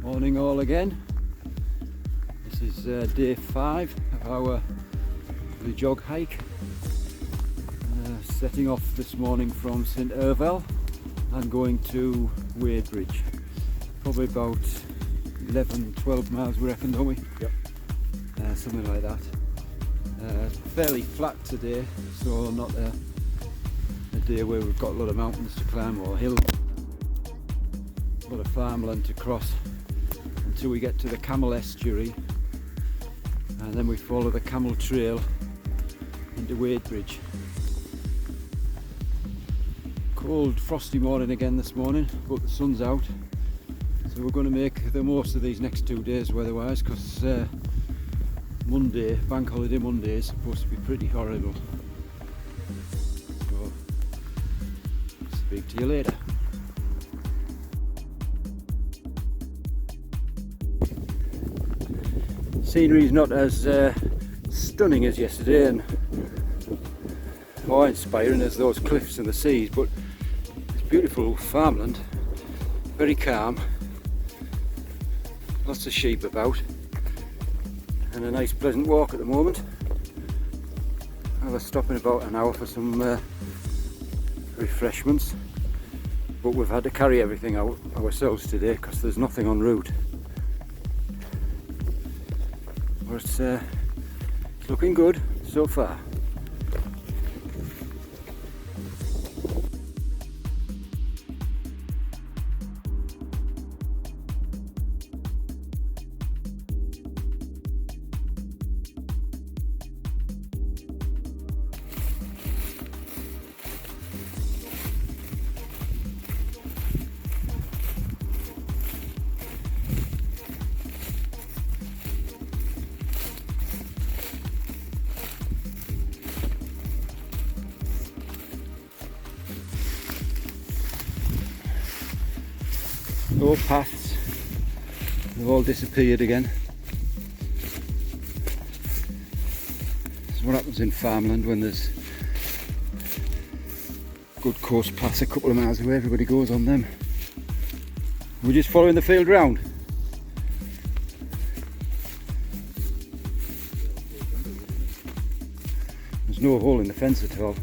Morning all again. This is day 5 of our lejog hike. Setting off this morning from St Ervel and going to Wadebridge. Probably about 11-12 miles we reckon, don't we? Yep. Something like that. Fairly flat today, so not a day where we've got a lot of mountains to climb or hills. A lot of farmland to cross until we get to the Camel estuary, and then we follow the Camel trail into Wadebridge. Cold frosty morning again this morning, but the sun's out, so we're going to make the most of these next 2 days weather-wise, because Monday, bank holiday Monday, is supposed to be pretty horrible. So, speak to you later. Scenery is not as stunning as yesterday and awe-inspiring as those cliffs and the seas, but it's beautiful farmland, very calm, lots of sheep about, and a nice pleasant walk at the moment. I'll stop in about an hour for some refreshments, but we've had to carry everything out ourselves today because there's nothing en route. But it's looking good so far. No paths, they've all disappeared again. This is what happens in farmland when there's good course paths a couple of miles away, everybody goes on them. We're just following the field round. There's no hole in the fence at all.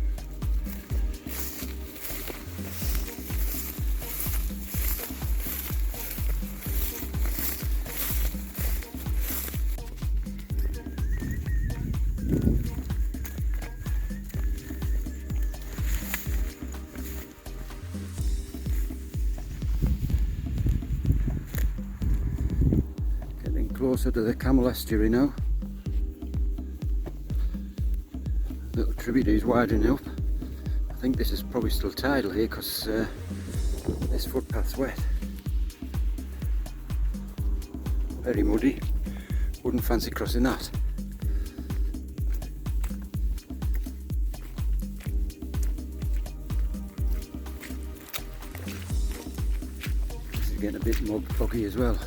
Closer to the Camel estuary now. Little tributaries widening up. I think this is probably still tidal here because this footpath's wet. Very muddy. Wouldn't fancy crossing that. This is getting a bit more foggy as well.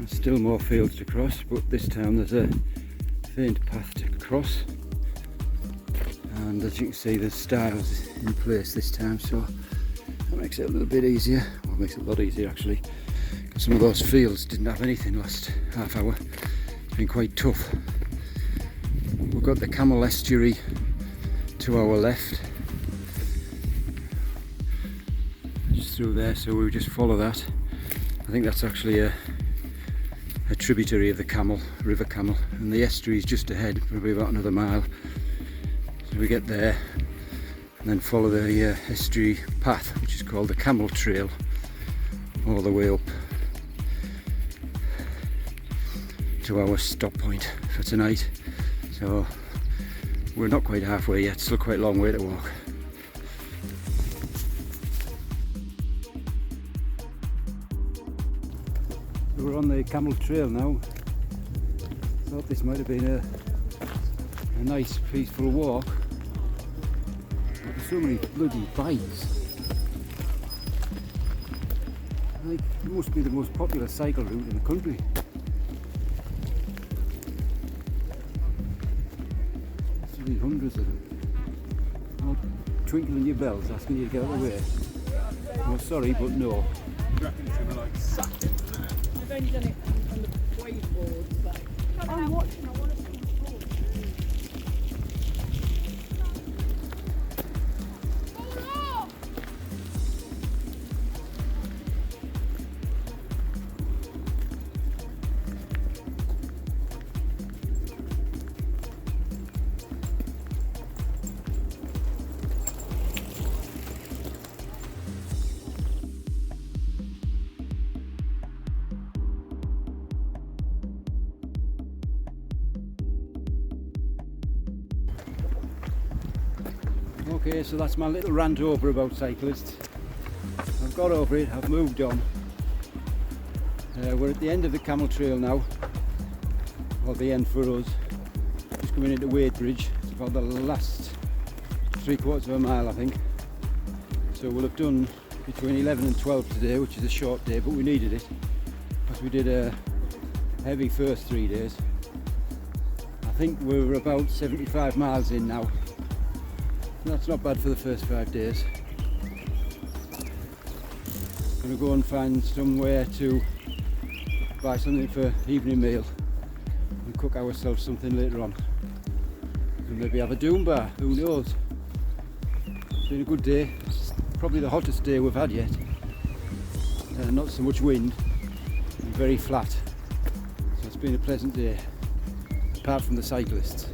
Still more fields to cross, but this time there's a faint path to cross, and as you can see there's stiles in place this time, so that makes it a little bit easier. Well, it makes it a lot easier actually, because some of those fields didn't have anything last half hour. It's been quite tough. We've got the Camel estuary to our left, just through there, so we'll just follow that. I think that's actually a tributary of the Camel, River Camel, and the estuary is just ahead, probably about another mile. So we get there and then follow the estuary path, which is called the Camel Trail, all the way up to our stop point for tonight. So we're not quite halfway yet, still quite a long way to walk. We're on the camel trail now. Thought this might have been a nice peaceful walk. But there's so many bloody bikes. Like, it must be the most popular cycle route in the country. There's hundreds of them. All twinkling your bells asking you to get out of the way. Oh, sorry, but no. Do you reckon it's going to like sack it? I've only done it on the waveboards, but I'm watching. I want to see the Okay, so that's my little rant over about cyclists. I've got over it, I've moved on. We're at the end of the camel trail now, or the end for us. Just coming into Wadebridge. It's about the last 3/4 of a mile, I think. So we'll have done between 11 and 12 today, which is a short day, but we needed it because we did a heavy first 3 days. I think we're about 75 miles in now. That's not bad for the first 5 days. Gonna go and find somewhere to buy something for evening meal and cook ourselves something later on. And maybe have a doom bar, who knows? It's been a good day. It's probably the hottest day we've had yet. Not so much wind and very flat. So it's been a pleasant day, apart from the cyclists.